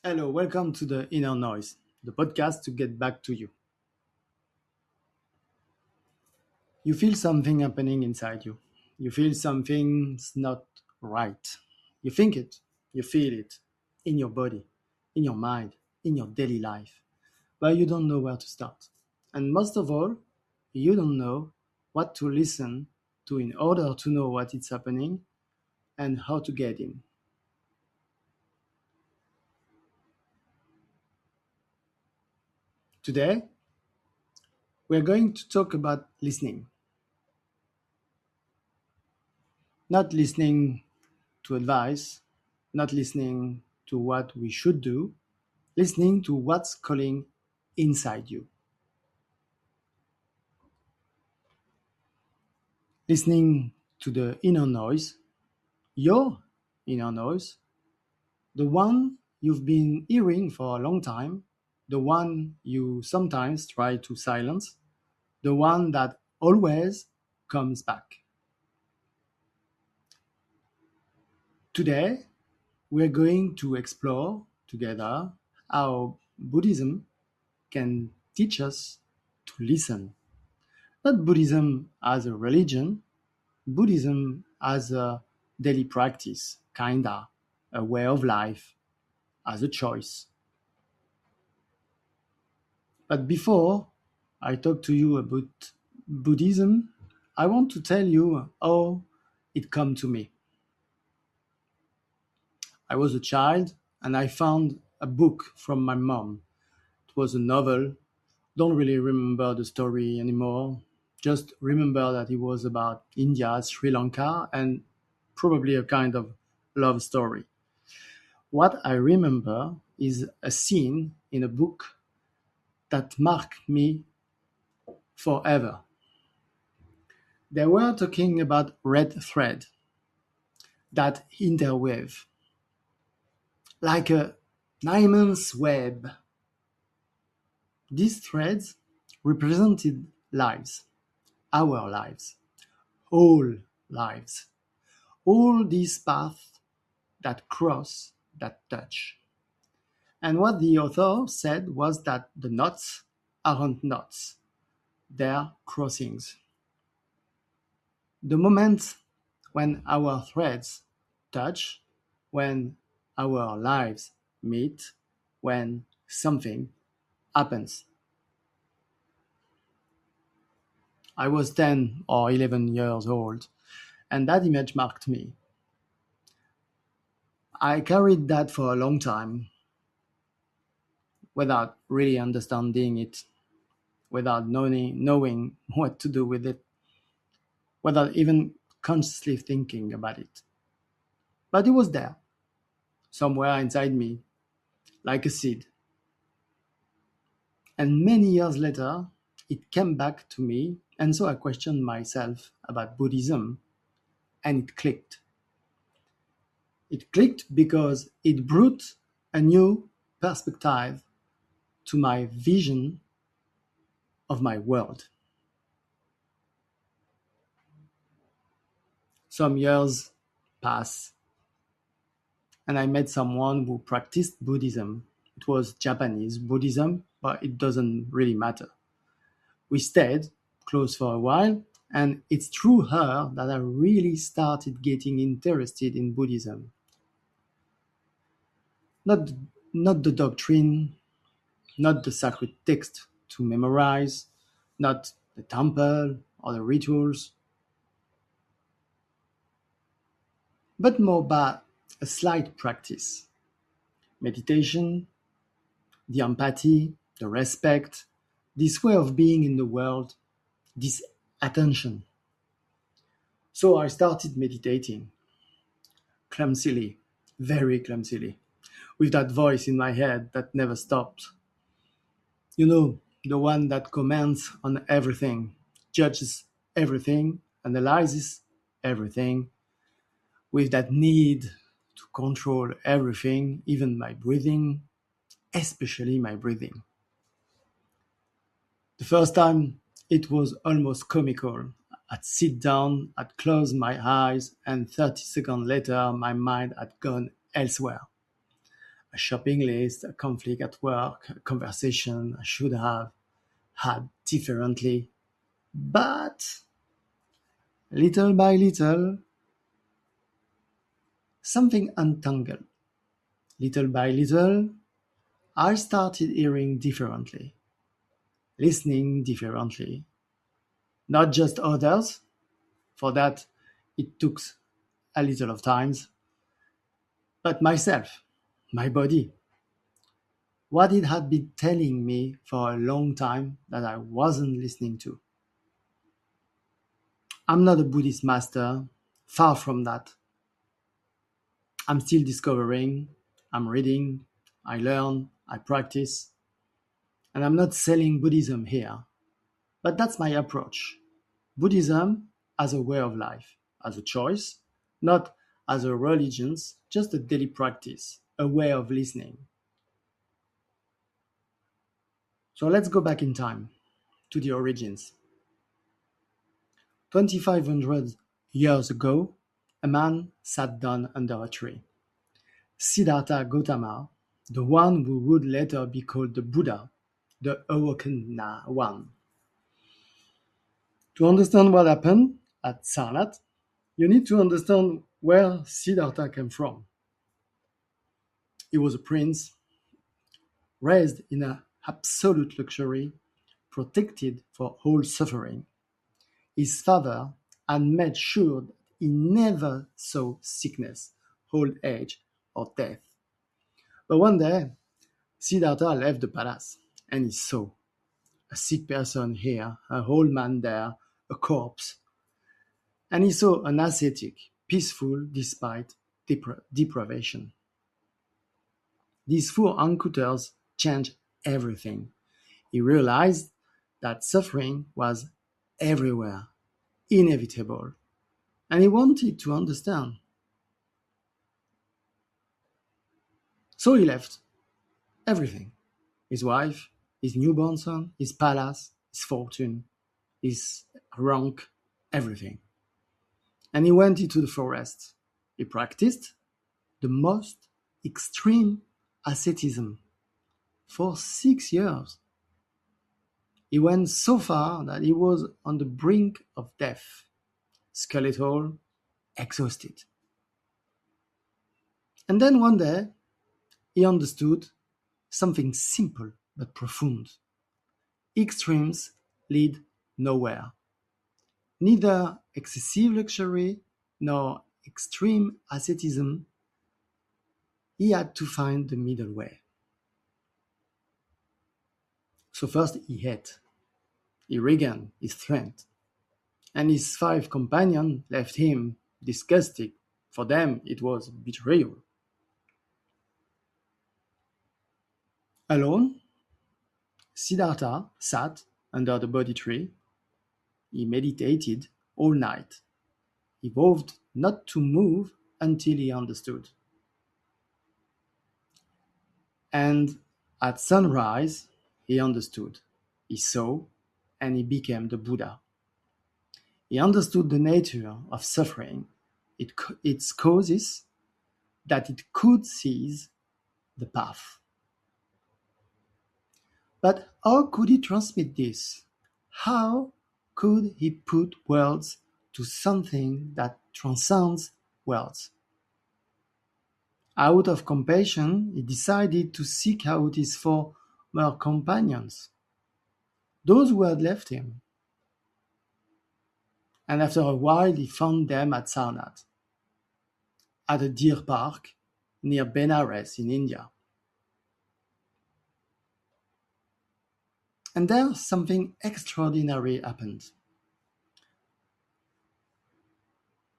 Hello, welcome to the Inner Noise, the podcast to get back to you. You feel something happening inside you. You feel something's not right. You think it, you feel it in your body, in your mind, in your daily life, but you don't know where to start. And most of all, you don't know what to listen to in order to know what is happening and how to get in. Today, we're going to talk about listening. Not listening to advice, not listening to what we should do, listening to what's calling inside you. Listening to the inner noise, your inner noise, the one you've been hearing for a long time, the one you sometimes try to silence, the one that always comes back. Today, we're going to explore together how Buddhism can teach us to listen. Not Buddhism as a religion, Buddhism as a daily practice, kinda, a way of life, as a choice. But before I talk to you about Buddhism, I want to tell you how it came to me. I was a child and I found a book from my mom. It was a novel. Don't really remember the story anymore. Just remember that it was about India, Sri Lanka, and probably a kind of love story. What I remember is a scene in a book that marked me forever. They were talking about red thread that interweave, like a diamond's web. These threads represented lives, our lives, all lives, all these paths that cross, that touch. And what the author said was that the knots aren't knots, they're crossings. The moment when our threads touch, when our lives meet, when something happens. I was 10 or 11 years old, and that image marked me. I carried that for a long time without really understanding it, without knowing what to do with it, without even consciously thinking about it. But it was there, somewhere inside me, like a seed. And many years later, it came back to me, and so I questioned myself about Buddhism, and it clicked. It clicked because it brought a new perspective to my vision of my world. Some years pass, and I met someone who practiced Buddhism. It was Japanese Buddhism, but it doesn't really matter. We stayed close for a while, and it's through her that I really started getting interested in Buddhism. Not, not the doctrine, not the sacred text to memorize, not the temple or the rituals, but more by a slight practice. Meditation, the empathy, the respect, this way of being in the world, this attention. So I started meditating, clumsily, very clumsily, with that voice in my head that never stopped. You know, the one that comments on everything, judges everything, analyzes everything, with that need to control everything, even my breathing, especially my breathing. The first time, it was almost comical. I'd sit down, I'd close my eyes, and 30 seconds later, my mind had gone elsewhere. a shopping list, a conflict at work, a conversation I should have had differently. But little by little, something untangled. Little by little, I started hearing differently, listening differently. Not just others, for that it took a little of time, but myself, my body, what it had been telling me for a long time that I wasn't listening to. I'm not a Buddhist master, far from that. I'm still discovering, I'm reading, I learn, I practice, and I'm not selling Buddhism here, but that's my approach. Buddhism as a way of life, as a choice, not as a religion, just a daily practice, a way of listening. So let's go back in time to the origins. 2,500 years ago, a man sat down under a tree. Siddhartha Gautama, the one who would later be called the Buddha, the awoken one. To understand what happened at Sarnath, you need to understand where Siddhartha came from. He was a prince, raised in an absolute luxury, protected for all suffering. His father had made sure that he never saw sickness, old age, or death. But one day, Siddhartha left the palace, and he saw a sick person here, a old man there, a corpse. And he saw an ascetic, peaceful despite deprivation. These four encounters changed everything. He realized that suffering was everywhere, inevitable, and he wanted to understand. So he left everything: his wife, his newborn son, his palace, his fortune, his rank, everything. And he went into the forest. He practiced the most extreme asceticism for 6 years. He went so far that he was on the brink of death, skeletal, exhausted. And then one day, he understood something simple but profound. Extremes lead nowhere. Neither excessive luxury nor extreme asceticism. He had to find the middle way. So first he ate. He regained his strength. And his 5 companions left him disgusted. For them it was betrayal. Alone, Siddhartha sat under the Bodhi tree. He meditated all night. He vowed not to move until he understood. And at sunrise, he understood. He saw, and he became the Buddha. He understood the nature of suffering, its causes, that it could seize the path. But how could he transmit this? How could he put words to something that transcends words? Out of compassion, he decided to seek out his former companions, those who had left him. And after a while, he found them at Sarnath, at a deer park near Benares in India. And there something extraordinary happened.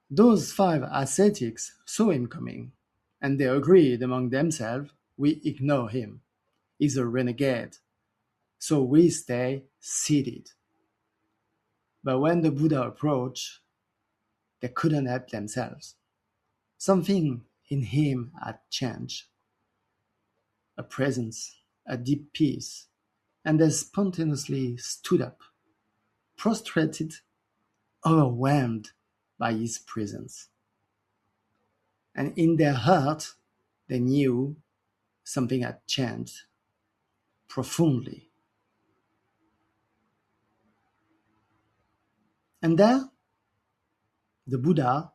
Those 5 ascetics saw him coming, and they agreed among themselves, we ignore him. He's a renegade, so we stay seated. But when the Buddha approached, they couldn't help themselves. Something in him had changed. A presence, a deep peace, and they spontaneously stood up, prostrated, overwhelmed by his presence. And in their heart, they knew something had changed profoundly. And there, the Buddha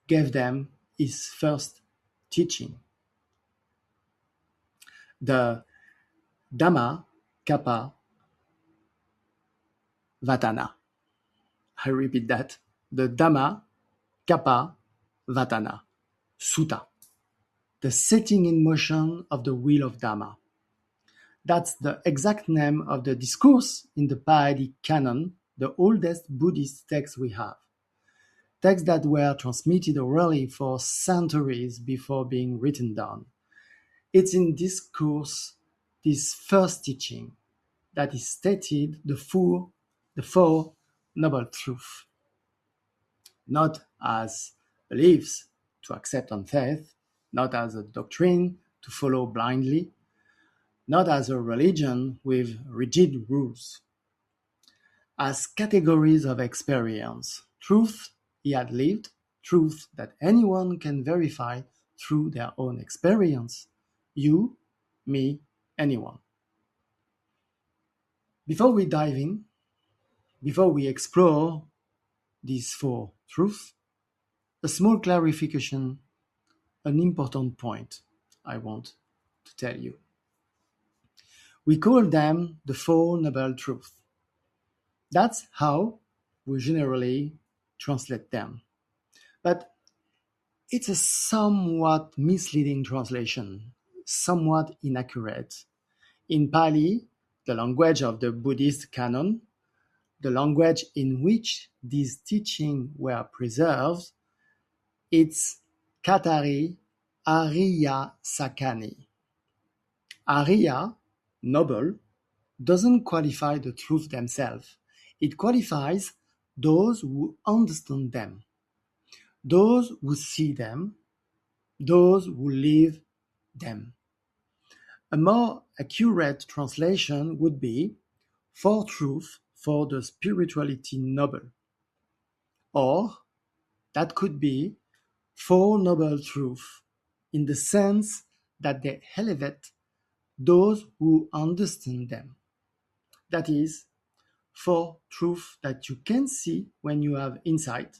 gave them his first teaching, the Dhamma Kappa Vatana. I repeat that, the Dhamma Kappa Vatana Sutta, the setting in motion of the wheel of Dhamma. That's the exact name of the discourse in the Pali Canon, the oldest Buddhist text we have. Texts that were transmitted orally for centuries before being written down. It's in this course, this first teaching, that is stated the Four Noble Truths, not as beliefs to accept on faith, not as a doctrine to follow blindly, not as a religion with rigid rules, as categories of experience, truth he had lived, truth that anyone can verify through their own experience, you, me, anyone. Before we dive in, before we explore these four truths, a small clarification, an important point I want to tell you. We call them the Four Noble Truths. That's how we generally translate them. But it's a somewhat misleading translation, somewhat inaccurate. In Pali, the language of the Buddhist canon, the language in which these teachings were preserved, it's Katari Ariya Sakani. Ariya, noble, doesn't qualify the truth themselves. It qualifies those who understand them, those who see them, those who live them. A more accurate translation would be four truths for the spirituality noble. Or that could be four noble truths in the sense that they elevate those who understand them. That is, four truths that you can see when you have insight,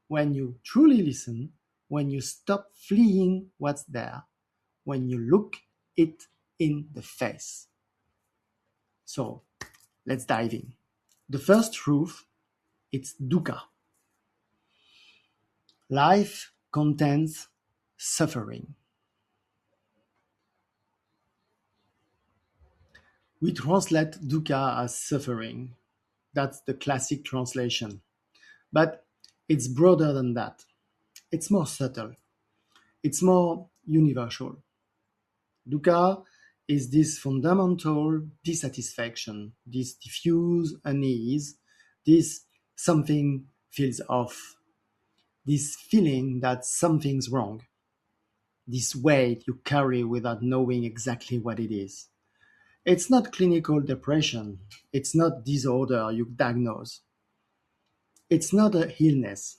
when you truly listen, when you stop fleeing what's there, when you look it in the face. So let's dive in. The first truth, it's dukkha. Life contains suffering. We translate dukkha as suffering. That's the classic translation. But it's broader than that. It's more subtle. It's more universal. Dukkha is this fundamental dissatisfaction, this diffuse unease, this something feels off, this feeling that something's wrong, this weight you carry without knowing exactly what it is. It's not clinical depression. It's not disorder you diagnose. It's not a illness.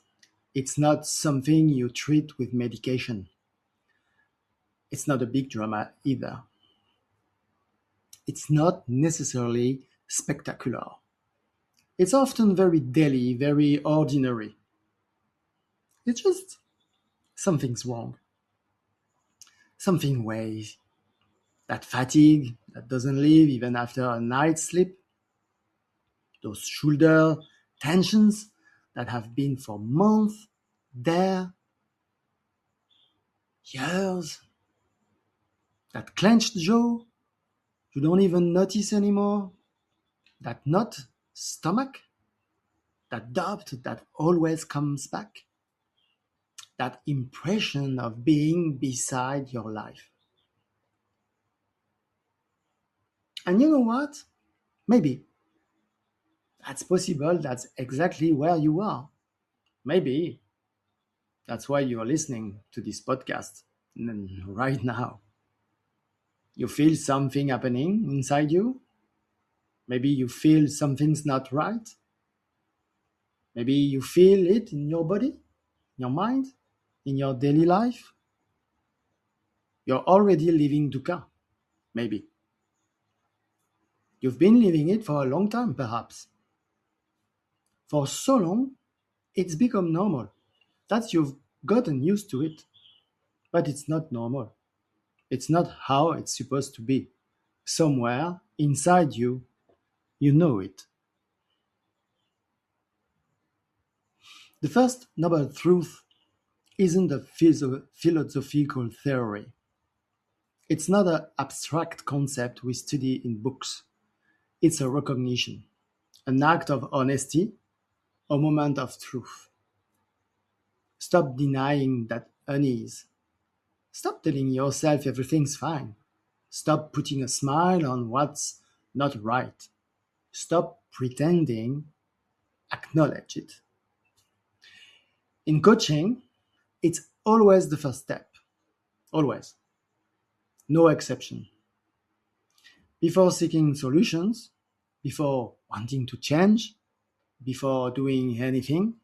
It's not something you treat with medication. It's not a big drama either. It's not necessarily spectacular. It's often very daily, very ordinary. It's just something's wrong. Something weighs. That fatigue that doesn't leave even after a night's sleep. Those shoulder tensions that have been for months there, years. That clenched jaw you don't even notice anymore. That knot stomach, that doubt that always comes back. That impression of being beside your life. And you know what? Maybe that's possible. That's exactly where you are. Maybe that's why you are listening to this podcast right now. You feel something happening inside you. Maybe you feel something's not right. Maybe you feel it in your body, in your mind, in your daily life. You're already living dukkha. Maybe. You've been living it for a long time, perhaps. For so long, it's become normal. That you've gotten used to it. But it's not normal. It's not how it's supposed to be. Somewhere inside you, you know it. The first noble truth isn't a philosophical theory. It's not an abstract concept we study in books. It's a recognition, an act of honesty, a moment of truth. Stop denying that unease. Stop telling yourself everything's fine. Stop putting a smile on what's not right. Stop pretending, acknowledge it. In coaching, it's always the first step. Always. No exception. Before seeking solutions, before wanting to change, before doing anything,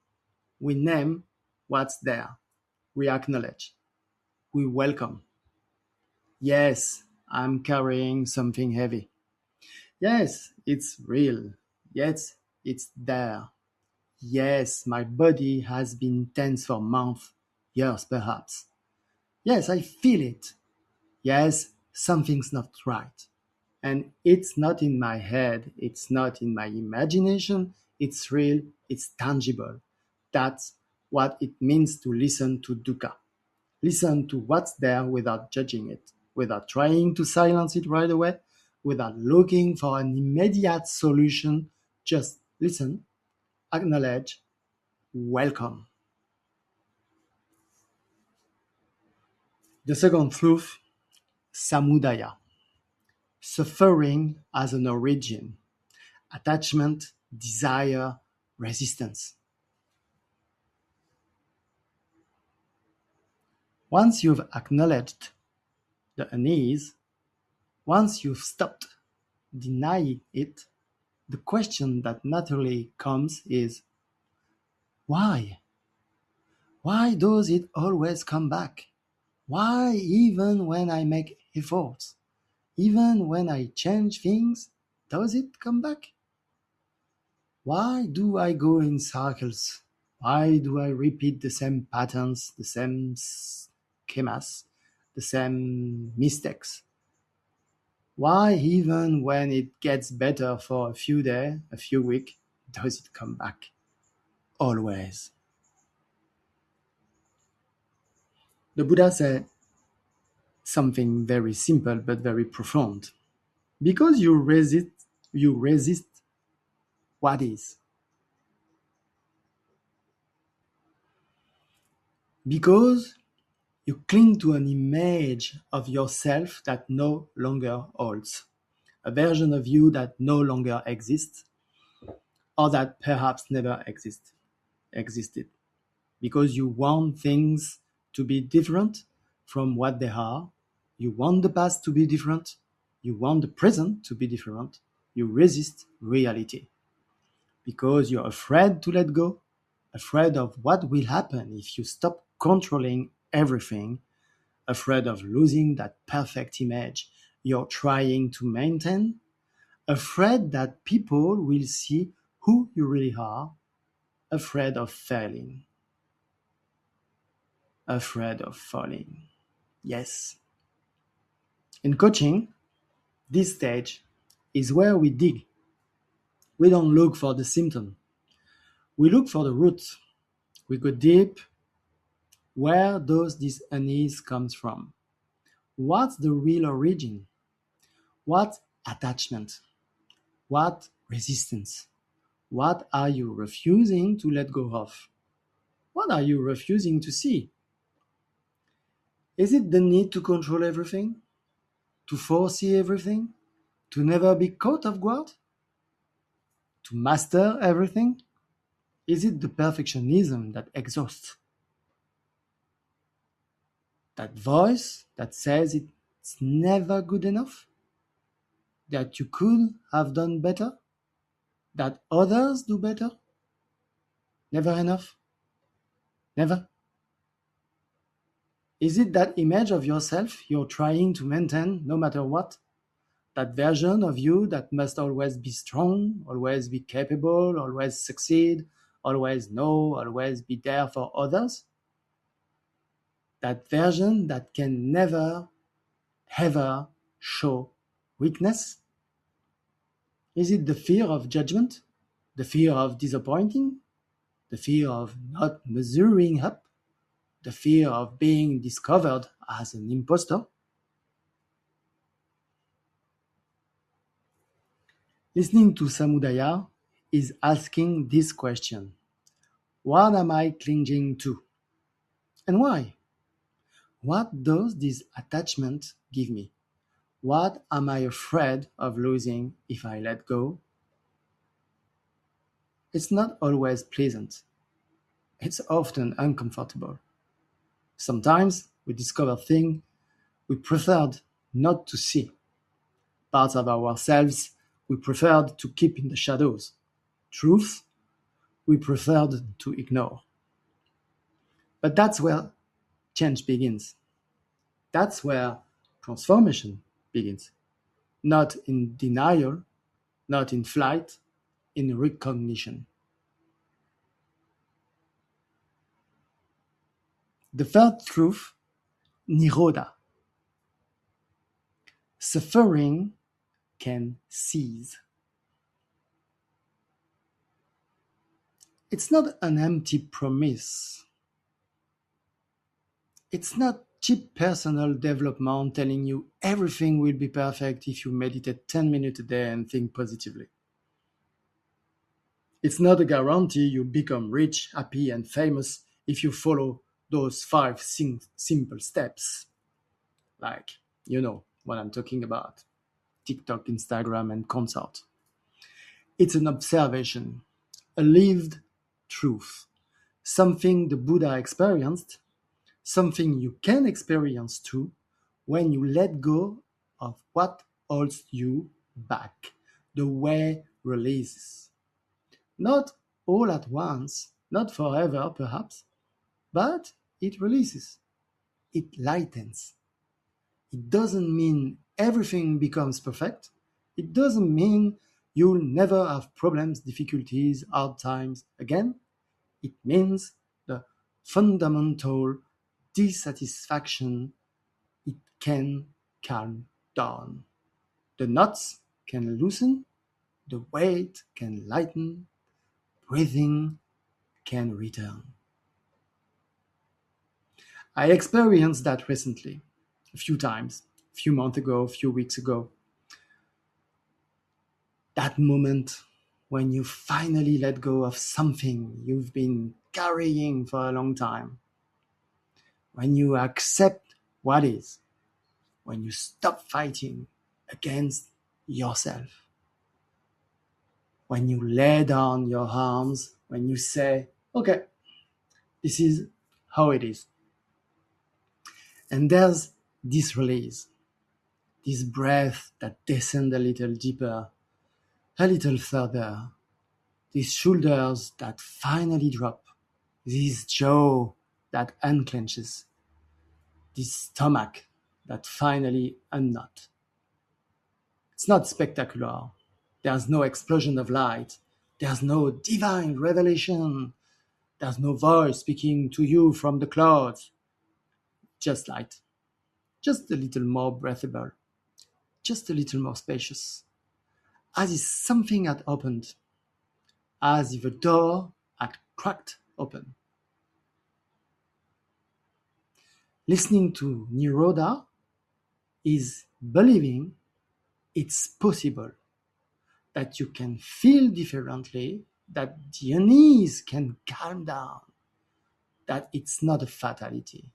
we name what's there. We acknowledge. We welcome. Yes, I'm carrying something heavy. Yes, it's real. Yes, it's there. Yes, my body has been tense for months, years perhaps. Yes, I feel it. Yes, something's not right. And it's not in my head, it's not in my imagination, it's real, it's tangible. That's what it means to listen to dukkha. Listen to what's there without judging it, without trying to silence it right away, without looking for an immediate solution. Just listen, acknowledge, welcome. The second truth, samudaya. Suffering as an origin, attachment, desire, resistance. Once you've acknowledged the unease, once you've stopped denying it, the question that naturally comes is, why? Why does it always come back? Why, even when I make efforts, even when I change things, does it come back? Why do I go in circles? Why do I repeat the same patterns, the same schemas, the same mistakes? Why, even when it gets better for a few days, a few weeks, does it come back? Always. The Buddha said something very simple but very profound. Because you resist what is. Because you cling to an image of yourself that no longer holds, a version of you that no longer exists, or that perhaps never existed. Because you want things to be different from what they are, you want the past to be different, you want the present to be different, you resist reality. Because you're afraid to let go, afraid of what will happen if you stop controlling everything, afraid of losing that perfect image you're trying to maintain, afraid that people will see who you really are, afraid of failing, afraid of falling. Yes. In coaching, this stage is where we dig. We don't look for the symptom. We look for the root. We go deep. Where does this unease comes from? What's the real origin? What attachment? What resistance? What are you refusing to let go of? What are you refusing to see? Is it the need to control everything? To foresee everything? To never be caught off guard? To master everything? Is it the perfectionism that exhausts? That voice that says it's never good enough? That you could have done better? That others do better? Never enough? Never? Is it that image of yourself you're trying to maintain no matter what? That version of you that must always be strong, always be capable, always succeed, always know, always be there for others. That version that can never, ever show weakness. Is it the fear of judgment? The fear of disappointing? The fear of not measuring up? The fear of being discovered as an imposter? Listening to Samudaya is asking this question: what am I clinging to? And why? What does this attachment give me? What am I afraid of losing if I let go? It's not always pleasant. It's often uncomfortable. Sometimes we discover things we preferred not to see, parts of ourselves we preferred to keep in the shadows, truth we preferred to ignore. But that's where change begins. That's where transformation begins. Not in denial, not in flight, in recognition. The third truth, Nirodha. Suffering can cease. It's not an empty promise. It's not cheap personal development telling you everything will be perfect if you meditate 10 minutes a day and think positively. It's not a guarantee you become rich, happy, and famous if you follow those 5 simple steps. Like, you know what I'm talking about. TikTok, Instagram, and consort. It's an observation, a lived truth, something the Buddha experienced, something you can experience too when you let go of what holds you back. The way releases. Not all at once, not forever perhaps, but it releases. It lightens. It doesn't mean everything becomes perfect. It doesn't mean you'll never have problems, difficulties, hard times again. It means the fundamental dissatisfaction, it can calm down. The knots can loosen, the weight can lighten, breathing can return. I experienced that recently, a few times, a few months ago, a few weeks ago. That moment when you finally let go of something you've been carrying for a long time. When you accept what is. When you stop fighting against yourself. When you lay down your arms, when you say, okay, this is how it is. And there's this release, this breath that descends a little deeper, a little further, these shoulders that finally drop, this jaw that unclenches, this stomach that finally unknot. It's not spectacular. There's no explosion of light. There's no divine revelation. There's no voice speaking to you from the clouds. Just light. Just a little more breathable. Just a little more spacious. As if something had opened. As if a door had cracked open. Listening to Nirodha is believing it's possible, that you can feel differently, that the unease can calm down, that it's not a fatality.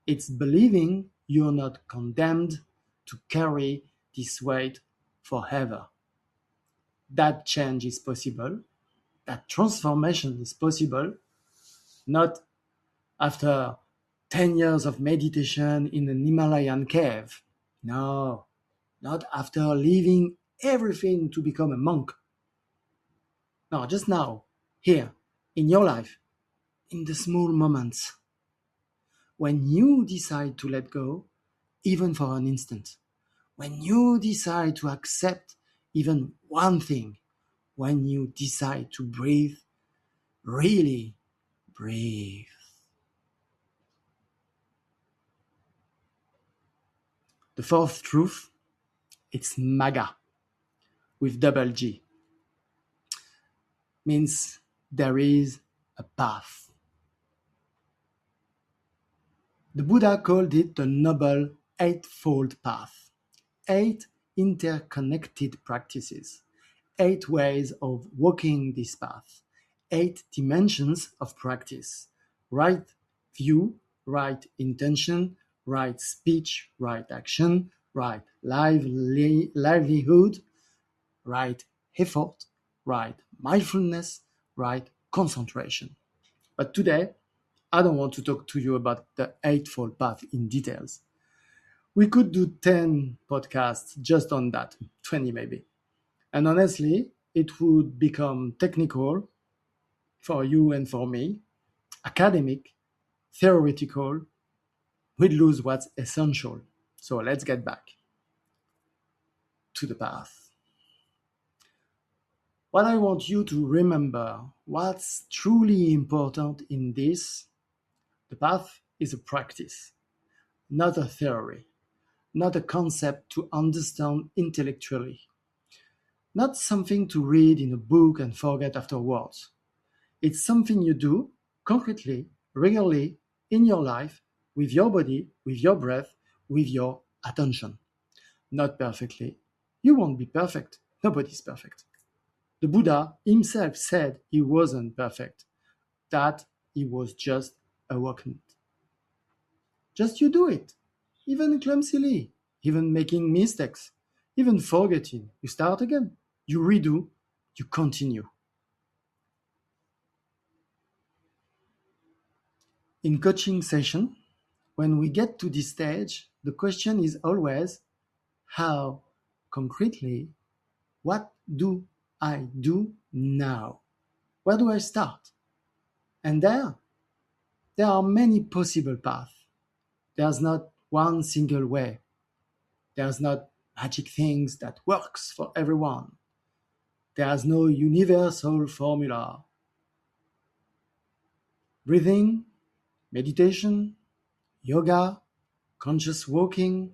It's believing you're not condemned to carry this weight forever. That change is possible, that transformation is possible, not after 10 years of meditation in an Himalayan cave. No, not after leaving everything to become a monk. No, just now, here, in your life, in the small moments. When you decide to let go, even for an instant, when you decide to accept even one thing, when you decide to breathe, really breathe. The fourth truth, it's MAGA with double G. Means there is a path. The Buddha called it the Noble Eightfold Path. 8 interconnected practices, 8 ways of walking this path, 8 dimensions of practice. Right view, right intention, right speech, right action, right livelihood, right effort, right mindfulness, right concentration. But today, I don't want to talk to you about the Eightfold Path in details. We could do 10 podcasts just on that, 20 maybe. And honestly, it would become technical for you and for me, academic, theoretical. We'd lose what's essential. So let's get back to the path. What I want you to remember, what's truly important in this, the path is a practice, not a theory, not a concept to understand intellectually, not something to read in a book and forget afterwards. It's something you do concretely, regularly, in your life, with your body, with your breath, with your attention. Not perfectly. You won't be perfect. Nobody's perfect. The Buddha himself said he wasn't perfect, that he was just awakened. Just you do it, even clumsily, even making mistakes, even forgetting. You start again, you redo, you continue. In coaching session, when we get to this stage, the question is always how, concretely, what do I do now? Where do I start? And there are many possible paths. There's not one single way. There's not magic things that works for everyone. There's no universal formula. Breathing, meditation, yoga, conscious walking,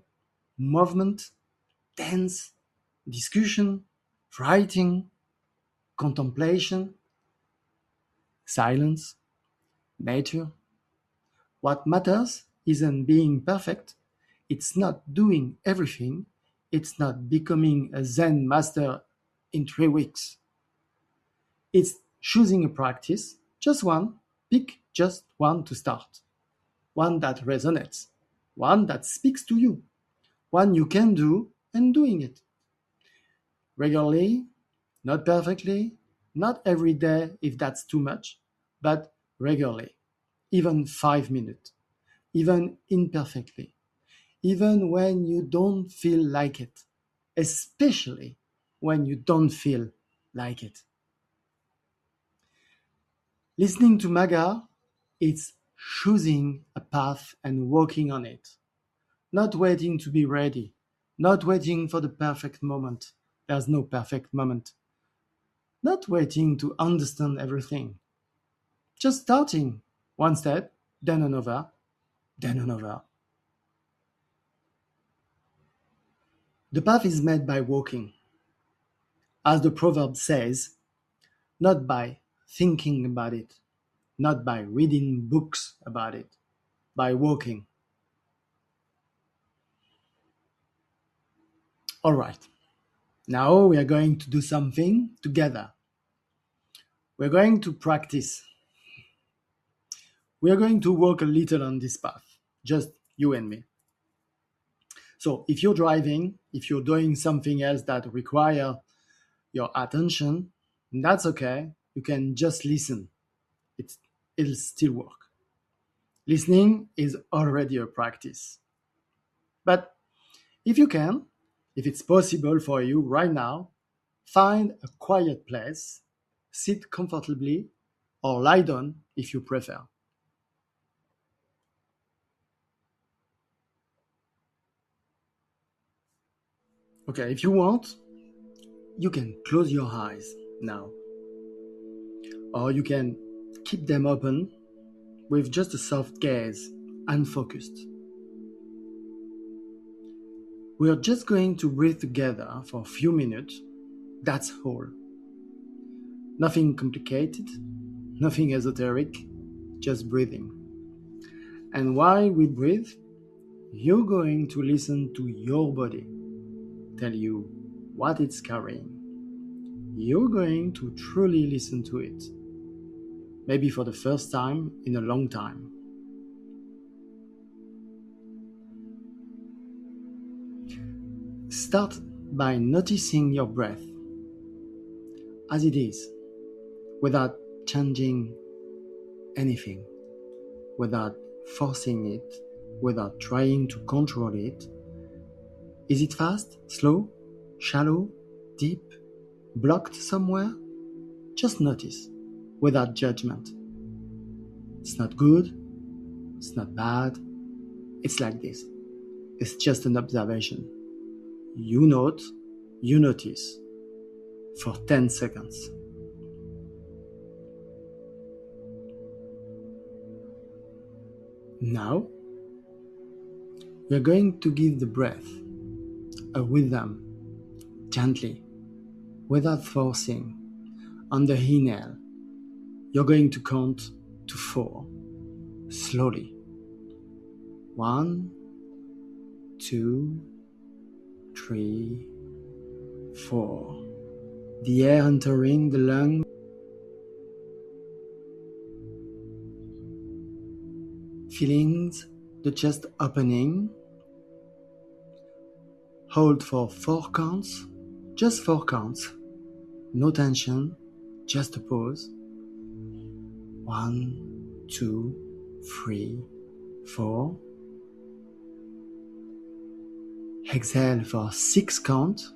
movement, dance, discussion, writing, contemplation, silence, nature. What matters isn't being perfect. It's not doing everything. It's not becoming a Zen master in 3 weeks. It's choosing a practice, just one. Pick just one to start. One that resonates. One that speaks to you. One you can do and doing it. Regularly, not perfectly, not every day if that's too much, but regularly. Even 5 minutes. Even imperfectly. Even when you don't feel like it. Especially when you don't feel like it. Listening to Maga, it's choosing a path and walking on it. Not waiting to be ready. Not waiting for the perfect moment. There's no perfect moment. Not waiting to understand everything. Just starting one step, then another, then another. The path is made by walking. As the proverb says, not by thinking about it, not by reading books about it, by walking. All right, now we are going to do something together. We're going to practice. We are going to walk a little on this path, just you and me. So if you're driving, if you're doing something else that requires your attention, that's okay. You can just listen. It'll still work. Listening is already a practice. But if you can, if it's possible for you right now, find a quiet place, sit comfortably, or lie down if you prefer. Okay, if you want, you can close your eyes now, or you can keep them open with just a soft gaze, unfocused. We are just going to breathe together for a few minutes, that's all. Nothing complicated, nothing esoteric, just breathing. And while we breathe, you're going to listen to your body tell you what it's carrying. You're going to truly listen to it, maybe for the first time in a long time. Start by noticing your breath as it is, without changing anything, without forcing it, without trying to control it. Is it fast, slow, shallow, deep, blocked somewhere? Just notice, without judgment. It's not good, it's not bad, it's like this. It's just an observation. You note, you notice, for 10 seconds. Now, we're going to give the breath a rhythm, gently, without forcing. On the inhale, you're going to count to 4, slowly. 1, 2, 3, 4. The air entering the lung, feelings the chest opening. Hold for 4 counts, just 4 counts. No tension, just a pause. 1, 2, 3, 4. Exhale for 6 counts.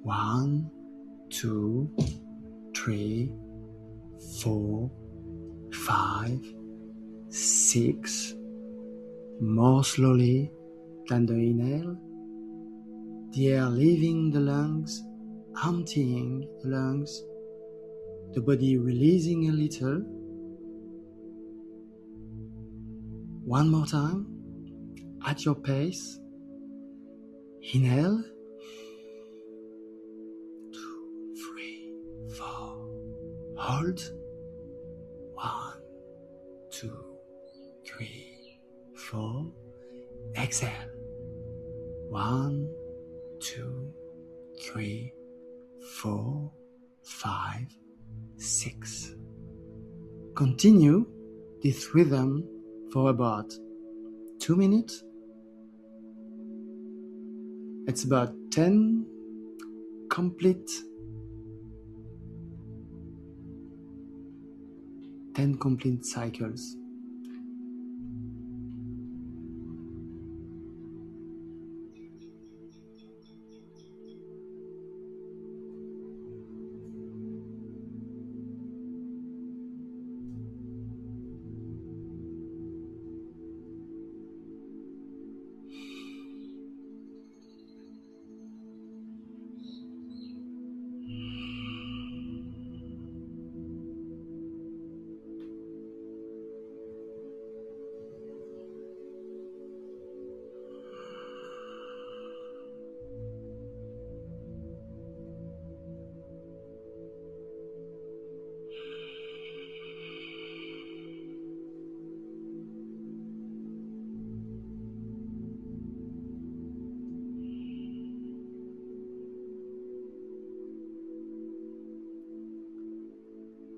1, 2, 3, 4, 5, 6. More slowly than the inhale. The air leaving the lungs, emptying the lungs, the body releasing a little. One more time, at your pace. Inhale. 2, 3, 4. Hold. 1, 2, 3, 4. Exhale. 1, 2, 3, 4, 5, 6. Continue this rhythm for about 2 minutes. It's about 10 complete cycles.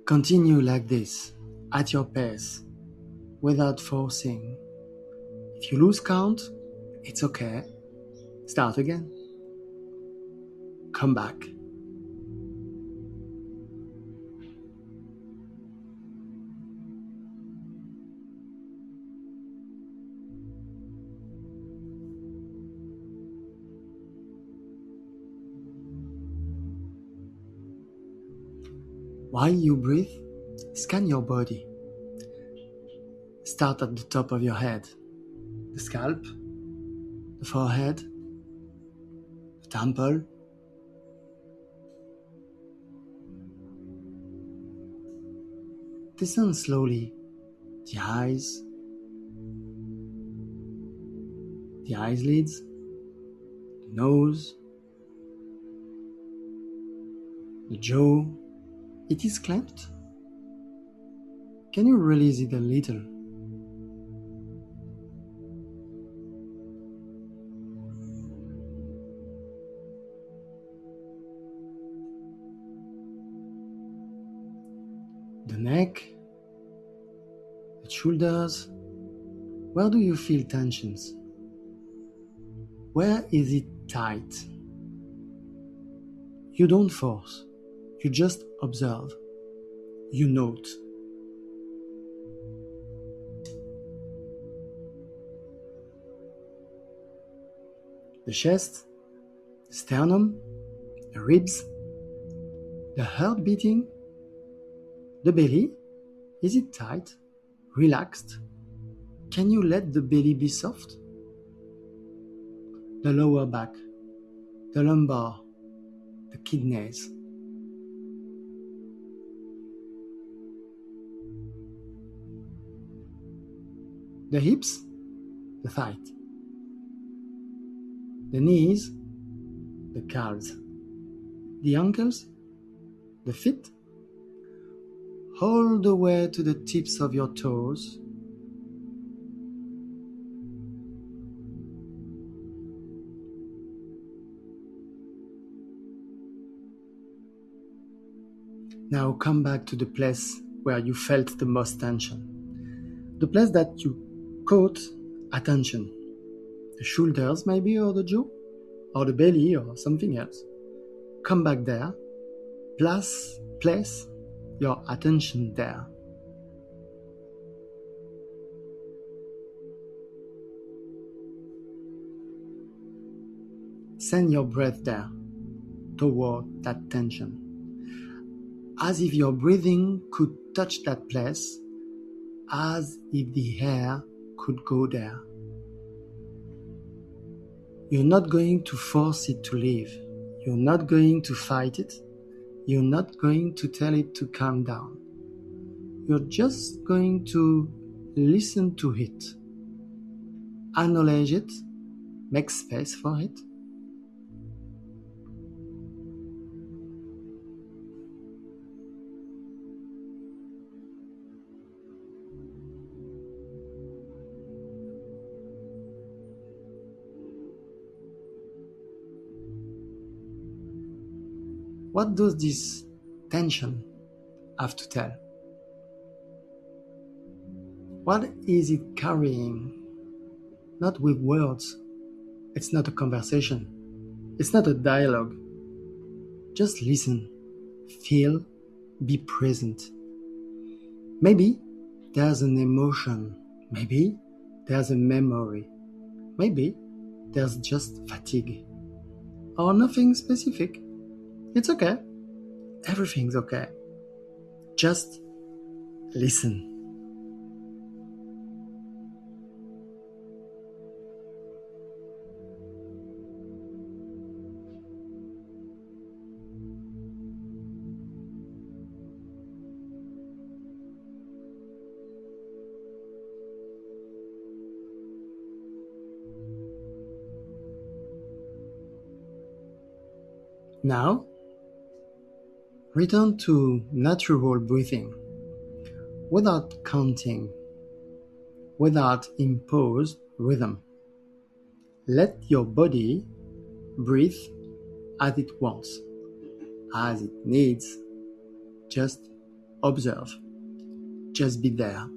Continue like this, at your pace, without forcing. If you lose count, it's okay. Start again. Come back. While you breathe, scan your body. Start at the top of your head, the scalp, the forehead, the temple. Descend slowly the eyes, the eyelids, the nose, the jaw. It is clamped. Can you release it a little? The neck, the shoulders. Where do you feel tensions? Where is it tight? You don't force. You just observe. You note. The chest, the sternum, the ribs, the heart beating, the belly. Is it tight? Relaxed? Can you let the belly be soft? The lower back, the lumbar, the kidneys. The hips, the thighs. The knees, the calves. The ankles, the feet. All the way to the tips of your toes. Now come back to the place where you felt the most tension. The place that you caught attention. The shoulders maybe, or the jaw, or the belly, or something else. Come back there. Place your attention there. Send your breath there, toward that tension. As if your breathing could touch that place, as if the air could go there. You're not going to force it to leave. You're not going to fight it. You're not going to tell it to calm down. You're just going to listen to it. Acknowledge it. Make space for it. What does this tension have to tell? What is it carrying? Not with words. It's not a conversation. It's not a dialogue. Just listen, feel, be present. Maybe there's an emotion. Maybe there's a memory. Maybe there's just fatigue. Or nothing specific. It's okay. Everything's okay. Just listen. Now, return to natural breathing, without counting, without imposed rhythm. Let your body breathe as it wants, as it needs. Just observe. Just be there.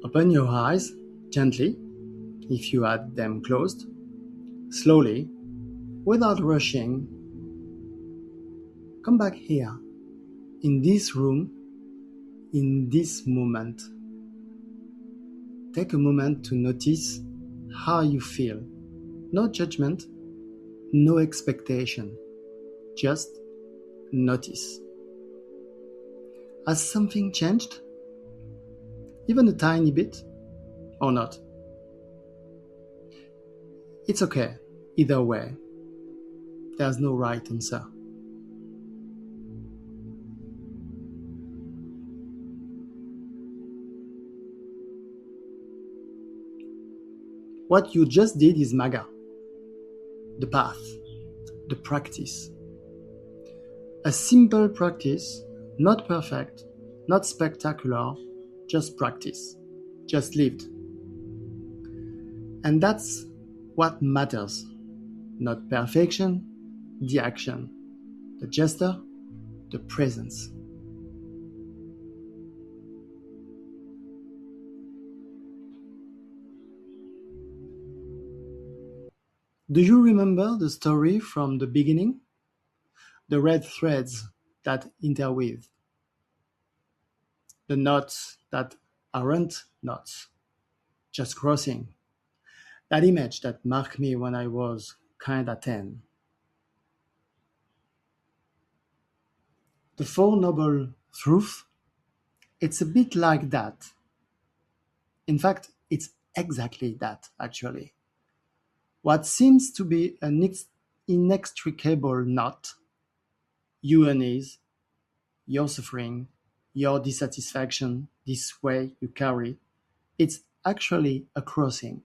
Open your eyes gently, if you had them closed, slowly, without rushing. Come back here, in this room, in this moment. Take a moment to notice how you feel. No judgment, No expectation, just notice. Has something changed? Even a tiny bit? Or not? It's okay, either way. There's no right answer. What you just did is MAGA, the path, the practice. A simple practice, not perfect, not spectacular, just practice, just lived. And that's what matters. Not perfection, the action, the gesture, the presence. Do you remember the story from the beginning? The red threads that interweave, the knots that aren't knots, just crossing. That image that marked me when I was kinda 10. The Four Noble Truths, it's a bit like that. In fact, it's exactly that, actually. What seems to be an inextricable knot, your unease, your suffering, your dissatisfaction, this way you carry, it's actually a crossing,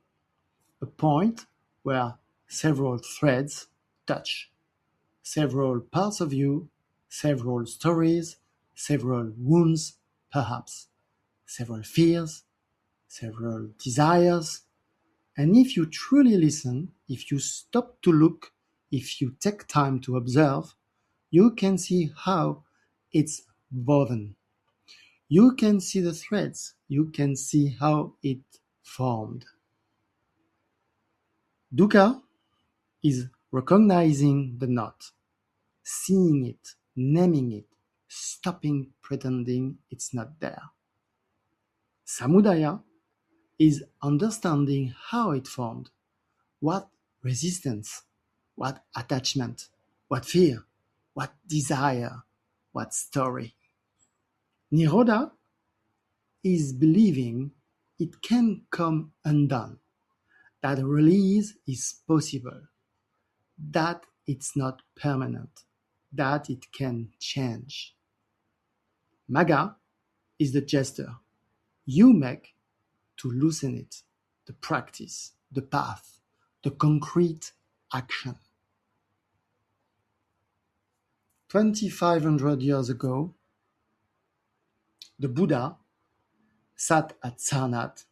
a point where several threads touch, several parts of you, several stories, several wounds, perhaps, several fears, several desires. And if you truly listen, if you stop to look, if you take time to observe, you can see how it's woven. You can see the threads. You can see how it formed. Dukkha is recognizing the knot, seeing it, naming it, stopping pretending it's not there. Samudaya is understanding how it formed, what resistance, what attachment, what fear, what desire, what story. Nirodha is believing it can come undone, that release is possible, that it's not permanent, that it can change. Maga is the gesture you make to loosen it, the practice, the path, the concrete action. 2,500 years ago, the Buddha sat at Sarnath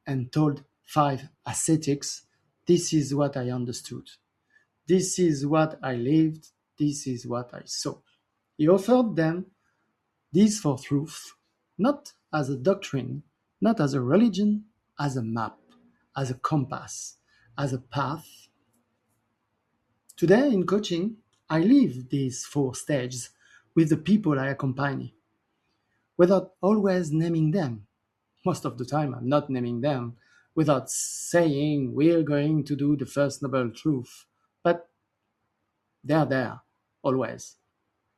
and told 5 ascetics, this is what I understood. This is what I lived. This is what I saw. He offered them these 4 truths, not as a doctrine, not as a religion, as a map, as a compass, as a path. Today in coaching, I live these 4 stages with the people I accompany, without always naming them. Most of the time, I'm not naming them, without saying we're going to do the first noble truth. But they're there, always.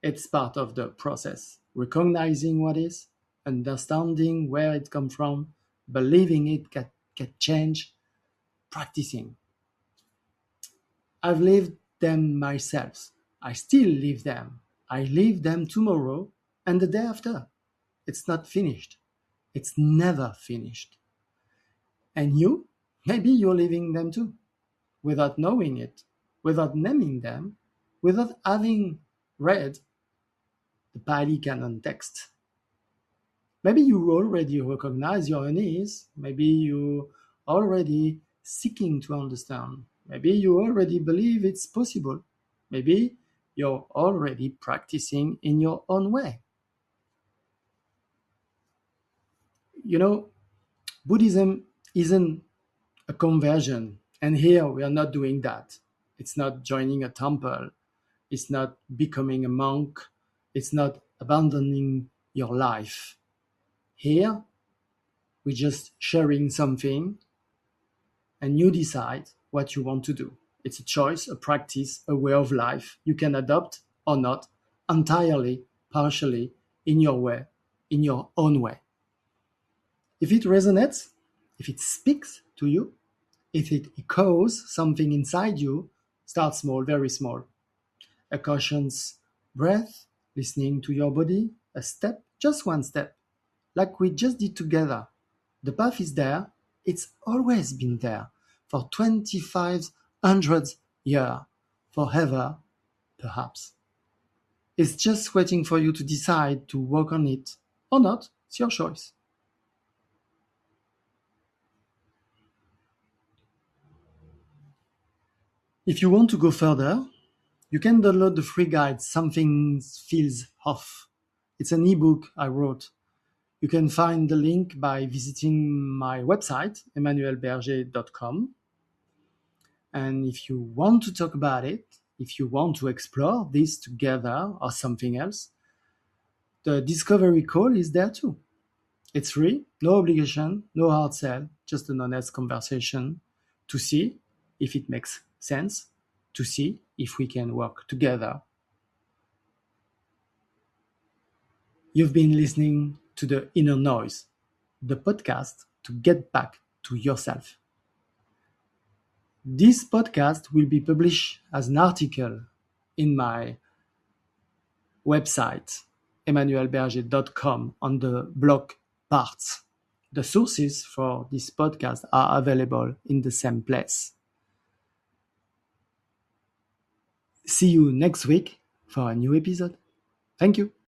It's part of the process. Recognizing what is, understanding where it comes from, believing it can change, practicing. I've lived them myself. I still live them. I live them tomorrow and the day after. It's not finished. It's never finished. And you, maybe you're living them too, without knowing it, without naming them, without having read the Pali Canon text. Maybe you already recognize your unease. Maybe you already seeking to understand. Maybe you already believe it's possible. Maybe you're already practicing in your own way. You know, Buddhism isn't a conversion. And here we are not doing that. It's not joining a temple. It's not becoming a monk. It's not abandoning your life. Here, we're just sharing something and you decide what you want to do. It's a choice, a practice, a way of life you can adopt or not, entirely, partially, in your way, in your own way. If it resonates, if it speaks to you, if it echoes something inside you, start small, very small. A cautious breath, listening to your body, a step, just one step, like we just did together. The path is there. It's always been there for 2,500 years, forever, perhaps. It's just waiting for you to decide to work on it or not. It's your choice. If you want to go further, you can download the free guide Something Feels Off. It's an ebook I wrote. You can find the link by visiting my website, emmanuelberger.com. And if you want to talk about it, if you want to explore this together or something else, the discovery call is there too. It's free, no obligation, no hard sell, just an honest conversation to see if it makes sense, to see if we can work together. You've been listening to The Inner Noise, the podcast to get back to yourself. This podcast will be published as an article in my website, emmanuelberger.com, on the blog parts. The sources for this podcast are available in the same place. See you next week for a new episode. Thank you.